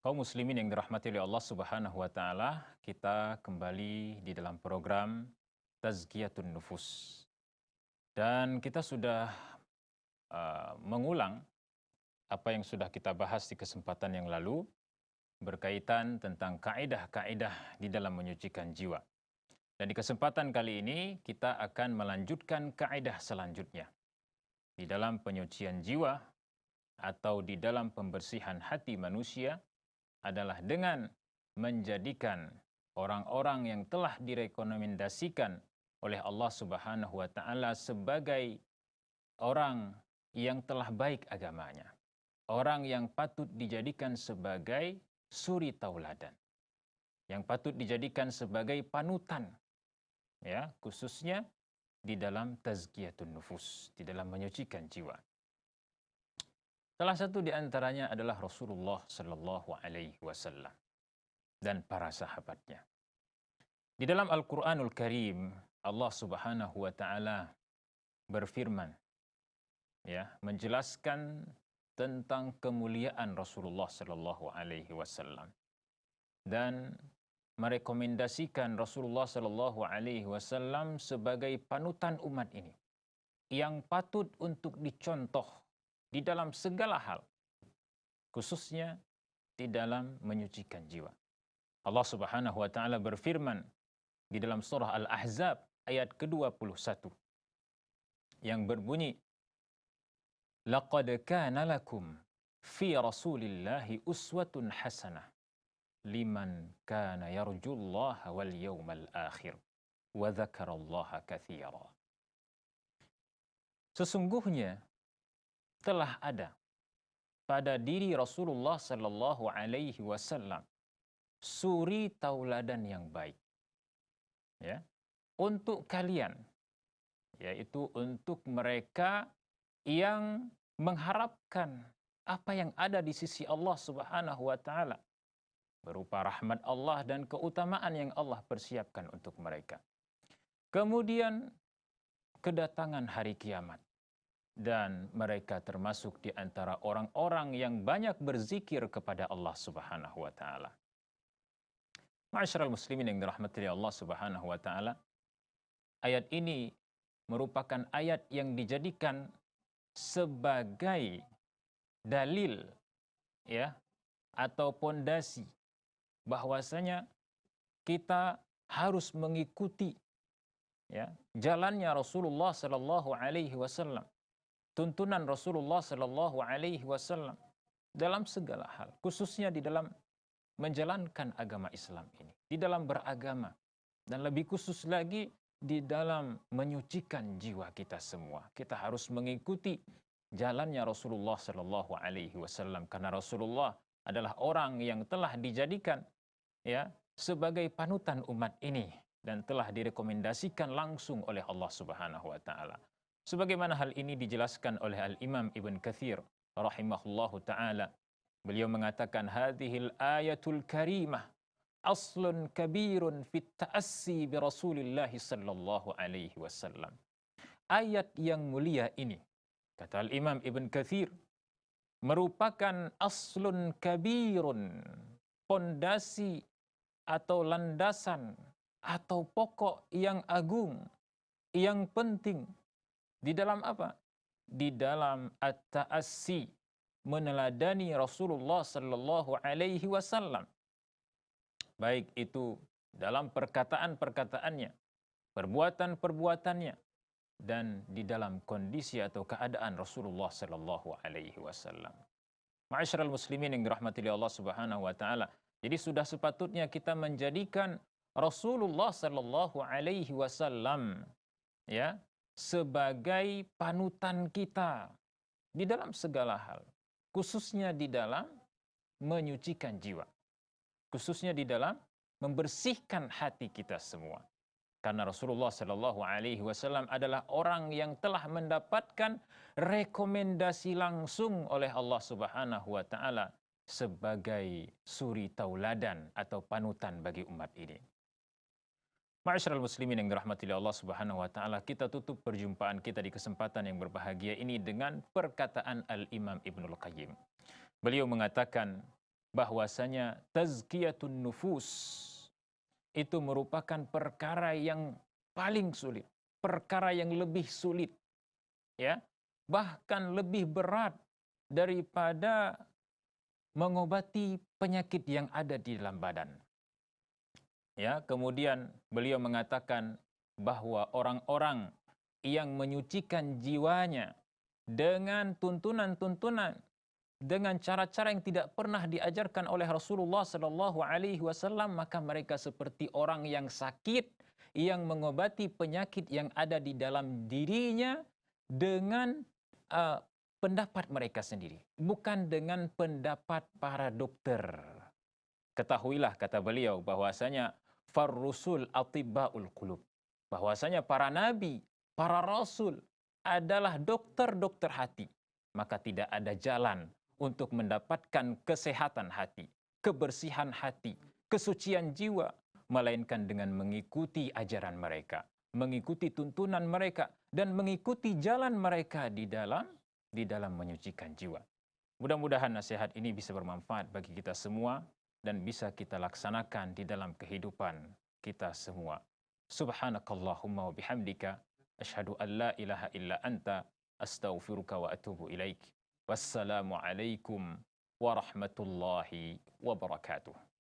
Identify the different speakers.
Speaker 1: Kaum muslimin yang dirahmati oleh Allah Subhanahu wa taala, kita kembali di dalam program Tazkiyatun Nufus. Dan kita sudah mengulang apa yang sudah kita bahas di kesempatan yang lalu berkaitan tentang kaidah-kaidah di dalam menyucikan jiwa. Dan di kesempatan kali ini kita akan melanjutkan kaidah selanjutnya di dalam penyucian jiwa atau di dalam pembersihan hati manusia adalah dengan menjadikan orang-orang yang telah direkomendasikan oleh Allah Subhanahu wa taala sebagai orang yang telah baik agamanya. Orang yang patut dijadikan sebagai suri tauladan. Yang patut dijadikan sebagai panutan, ya, khususnya di dalam tazkiyatun nufus, di dalam menyucikan jiwa. Salah satu di antaranya adalah Rasulullah Sallallahu Alaihi Wasallam dan para sahabatnya. Di dalam Al-Quranul Karim, Allah Subhanahu Wa Taala berfirman, ya, menjelaskan tentang kemuliaan Rasulullah Sallallahu Alaihi Wasallam dan merekomendasikan Rasulullah Sallallahu Alaihi Wasallam sebagai panutan umat ini yang patut untuk dicontoh di dalam segala hal, khususnya di dalam menyucikan jiwa. Allah Subhanahu wa taala berfirman di dalam surah Al-Ahzab ayat ke-21 yang berbunyi, "Laqad kana lakum fi Rasulillahi uswatun hasanah liman kana yarjullaha wal yawmal akhir wa dzakarallaha katsira." Sesungguhnya telah ada pada diri Rasulullah Sallallahu Alaihi Wasallam suri tauladan yang baik, ya, untuk kalian, yaitu untuk mereka yang mengharapkan apa yang ada di sisi Allah Subhanahu Wa Taala berupa rahmat Allah dan keutamaan yang Allah persiapkan untuk mereka. Kemudian kedatangan hari kiamat. Dan mereka termasuk di antara orang-orang yang banyak berzikir kepada Allah Subhanahu wa taala. Ma'asyiral muslimin yang dirahmati Allah Subhanahu wa taala, ayat ini merupakan ayat yang dijadikan sebagai dalil, ya, atau pondasi bahwasanya kita harus mengikuti, ya, jalannya Rasulullah sallallahu alaihi wasallam, tuntunan Rasulullah Sallallahu Alaihi Wasallam dalam segala hal, khususnya di dalam menjalankan agama Islam ini, di dalam beragama, dan lebih khusus lagi di dalam menyucikan jiwa kita semua. Kita harus mengikuti jalannya Rasulullah Sallallahu Alaihi Wasallam karena Rasulullah adalah orang yang telah dijadikan, ya, sebagai panutan umat ini dan telah direkomendasikan langsung oleh Allah Subhanahu Wa Taala. Sebagaimana hal ini dijelaskan oleh Al-Imam Ibn Katsir rahimahullahu ta'ala. Beliau mengatakan, hadhil ayatul karimah aslun kabirun fit ta'assi bi Rasulillah sallallahu alaihi wasallam. Ayat yang mulia ini, kata Al-Imam Ibn Katsir, merupakan aslun kabirun, pondasi atau landasan atau pokok yang agung, yang penting. Di dalam apa? Di dalam at-ta'assi, meneladani Rasulullah sallallahu alaihi wasallam. Baik itu dalam perkataan-perkataannya, perbuatan-perbuatannya, dan di dalam kondisi atau keadaan Rasulullah sallallahu alaihi wasallam. Ma'asyiral muslimin yang dirahmati Allah Subhanahu wa taala. Jadi sudah sepatutnya kita menjadikan Rasulullah sallallahu alaihi wasallam, ya, sebagai panutan kita di dalam segala hal, khususnya di dalam menyucikan jiwa, khususnya di dalam membersihkan hati kita semua. Karena Rasulullah Shallallahu Alaihi Wasallam adalah orang yang telah mendapatkan rekomendasi langsung oleh Allah Subhanahu Wa Taala sebagai suri tauladan atau panutan bagi umat ini. Ma'asyiral muslimin yang dirahmati Allah Subhanahu wa taala, kita tutup perjumpaan kita di kesempatan yang berbahagia ini dengan perkataan Al-Imam Ibnul Qayyim. Beliau mengatakan, bahwasanya tazkiyatun nufus itu merupakan perkara yang paling sulit, perkara yang lebih sulit, ya, bahkan lebih berat daripada mengobati penyakit yang ada di dalam badan. Ya, kemudian beliau mengatakan bahwa orang-orang yang menyucikan jiwanya dengan tuntunan-tuntunan, dengan cara-cara yang tidak pernah diajarkan oleh Rasulullah Sallallahu Alaihi Wasallam, maka mereka seperti orang yang sakit, yang mengobati penyakit yang ada di dalam dirinya dengan uh, pendapat mereka sendiri, bukan dengan pendapat para dokter. Ketahuilah, kata beliau, bahwasanya farrusul atibbaul qulub, bahwasanya para nabi, para rasul adalah dokter-dokter hati. Maka tidak ada jalan untuk mendapatkan kesehatan hati, kebersihan hati, kesucian jiwa, melainkan dengan mengikuti ajaran mereka, mengikuti tuntunan mereka, dan mengikuti jalan mereka di dalam menyucikan jiwa. Mudah-mudahan nasihat ini bisa bermanfaat bagi kita semua dan bisa kita laksanakan di dalam kehidupan kita semua. Subhanakallahumma wa bihamdika asyhadu an la ilaha illa anta astaghfiruka wa atubu ilaik. Wassalamu alaikum warahmatullahi wabarakatuh.